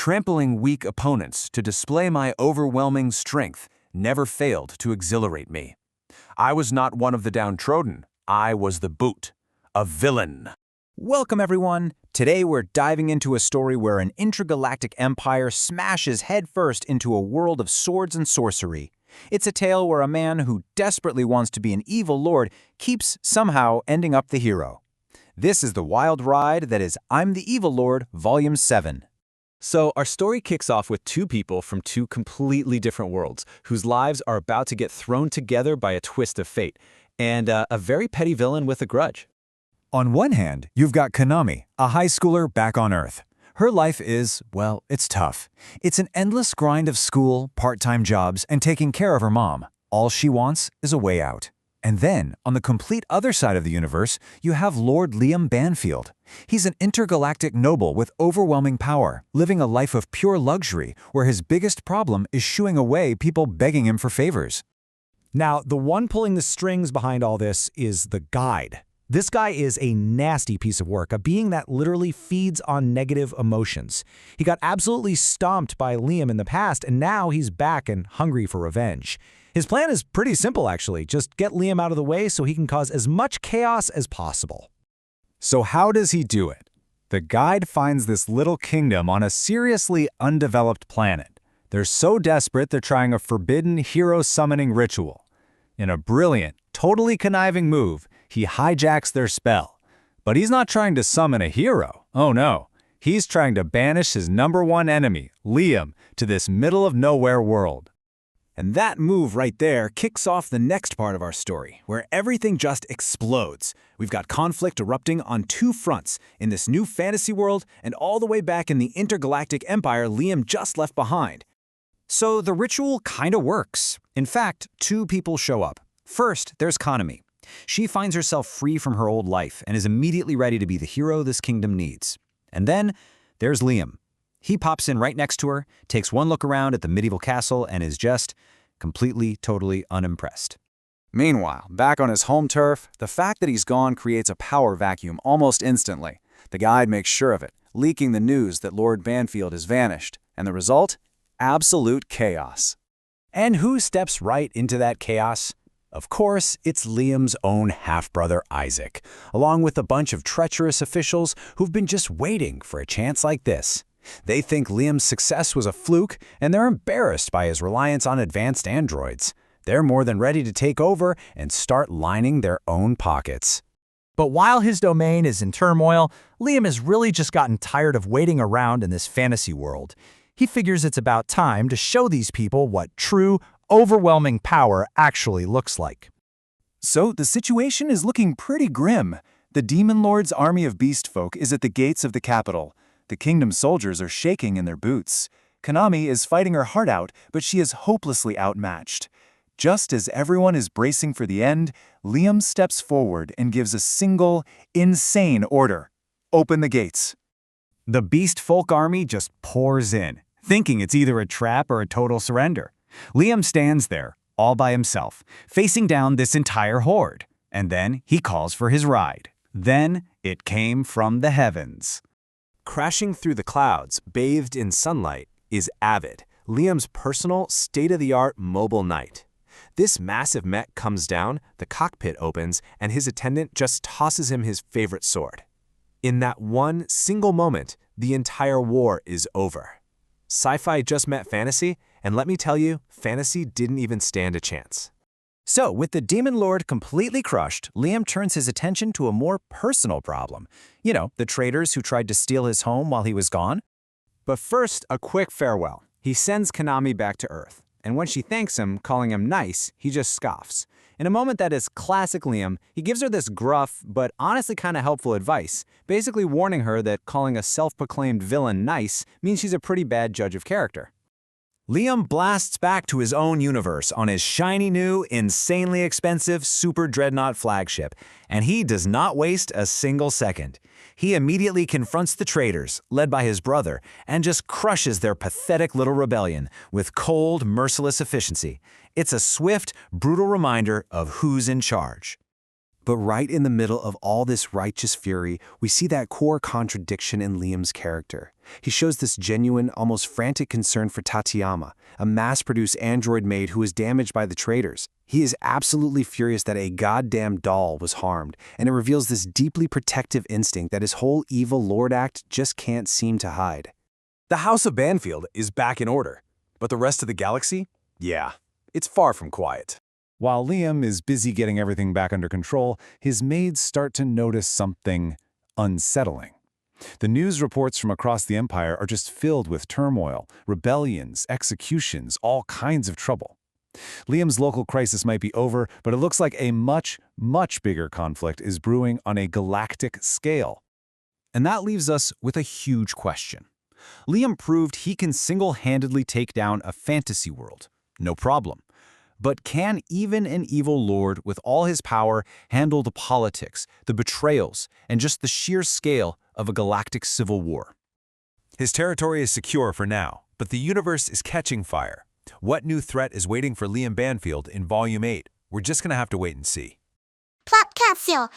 trampling weak opponents to display my overwhelming strength never failed to exhilarate me. I was not one of the downtrodden. I was the boot, a villain. Welcome, everyone. Today we're diving into a story where an intergalactic empire smashes headfirst into a world of swords and sorcery. It's a tale where a man who desperately wants to be an evil lord keeps somehow ending up the hero. This is the wild ride that is I'm the Evil Lord, Volume 7. So our story kicks off with two people from two completely different worlds, whose lives are about to get thrown together by a twist of fate, and a very petty villain with a grudge. On one hand, you've got Konami, a high schooler back on Earth. Her life is, well, it's tough. It's an endless grind of school, part-time jobs, and taking care of her mom. All she wants is a way out. And then, on the complete other side of the universe, you have Lord Liam Banfield. He's an intergalactic noble with overwhelming power, living a life of pure luxury, where his biggest problem is shooing away people begging him for favors. Now, the one pulling the strings behind all this is the guide. This guy is a nasty piece of work, a being that literally feeds on negative emotions. He got absolutely stomped by Liam in the past, and now he's back and hungry for revenge. His plan is pretty simple, actually. Just get Liam out of the way so he can cause as much chaos as possible. So how does he do it? The guide finds this little kingdom on a seriously undeveloped planet. They're so desperate they're trying a forbidden hero summoning ritual. In a brilliant, totally conniving move, he hijacks their spell. But he's not trying to summon a hero. Oh no. He's trying to banish his #1 enemy, Liam, to this middle-of-nowhere world. And that move right there kicks off the next part of our story, where everything just explodes. We've got conflict erupting on two fronts, in this new fantasy world and all the way back in the intergalactic empire Liam just left behind. So the ritual kinda works. In fact, two people show up. First, there's Konami. She finds herself free from her old life and is immediately ready to be the hero this kingdom needs. And then, there's Liam. He pops in right next to her, takes one look around at the medieval castle, and is just completely, totally unimpressed. Meanwhile, back on his home turf, the fact that he's gone creates a power vacuum almost instantly. The guide makes sure of it, leaking the news that Lord Banfield has vanished. And the result? Absolute chaos. And who steps right into that chaos? Of course, it's Liam's own half-brother Isaac, along with a bunch of treacherous officials who've been just waiting for a chance like this. They think Liam's success was a fluke, and they're embarrassed by his reliance on advanced androids. They're more than ready to take over and start lining their own pockets. But while his domain is in turmoil, Liam has really just gotten tired of waiting around in this fantasy world. He figures it's about time to show these people what true, overwhelming power actually looks like. So the situation is looking pretty grim. The Demon Lord's army of beast folk is at the gates of the capital. The kingdom's soldiers are shaking in their boots. Konami is fighting her heart out, but she is hopelessly outmatched. Just as everyone is bracing for the end, Liam steps forward and gives a single, insane order. Open the gates. The beast folk army just pours in, thinking it's either a trap or a total surrender. Liam stands there, all by himself, facing down this entire horde. And then he calls for his ride. Then it came from the heavens. Crashing through the clouds, bathed in sunlight, is Avid, Liam's personal, state-of-the-art mobile knight. This massive mech comes down, the cockpit opens, and his attendant just tosses him his favorite sword. In that one single moment, the entire war is over. Sci-fi just met fantasy, and let me tell you, fantasy didn't even stand a chance. So, with the Demon Lord completely crushed, Liam turns his attention to a more personal problem. You know, the traitors who tried to steal his home while he was gone. But first, a quick farewell. He sends Konami back to Earth, and when she thanks him, calling him nice, he just scoffs. In a moment that is classic Liam, he gives her this gruff, but honestly kind of helpful advice, basically warning her that calling a self-proclaimed villain nice means she's a pretty bad judge of character. Liam blasts back to his own universe on his shiny new, insanely expensive Super Dreadnought flagship, and he does not waste a single second. He immediately confronts the traitors, led by his brother, and just crushes their pathetic little rebellion with cold, merciless efficiency. It's a swift, brutal reminder of who's in charge. But right in the middle of all this righteous fury, we see that core contradiction in Liam's character. He shows this genuine, almost frantic concern for Tateyama, a mass-produced android maid who is damaged by the traitors. He is absolutely furious that a goddamn doll was harmed, and it reveals this deeply protective instinct that his whole evil lord act just can't seem to hide. The House of Banfield is back in order, but the rest of the galaxy? Yeah, it's far from quiet. While Liam is busy getting everything back under control, his maids start to notice something unsettling. The news reports from across the Empire are just filled with turmoil, rebellions, executions, all kinds of trouble. Liam's local crisis might be over, but it looks like a much, much bigger conflict is brewing on a galactic scale. And that leaves us with a huge question. Liam proved he can single-handedly take down a fantasy world. No problem. But can even an evil lord with all his power handle the politics, the betrayals, and just the sheer scale of a galactic civil war? His territory is secure for now, but the universe is catching fire. What new threat is waiting for Liam Banfield in Volume 8? We're just gonna have to wait and see. Plot capsule.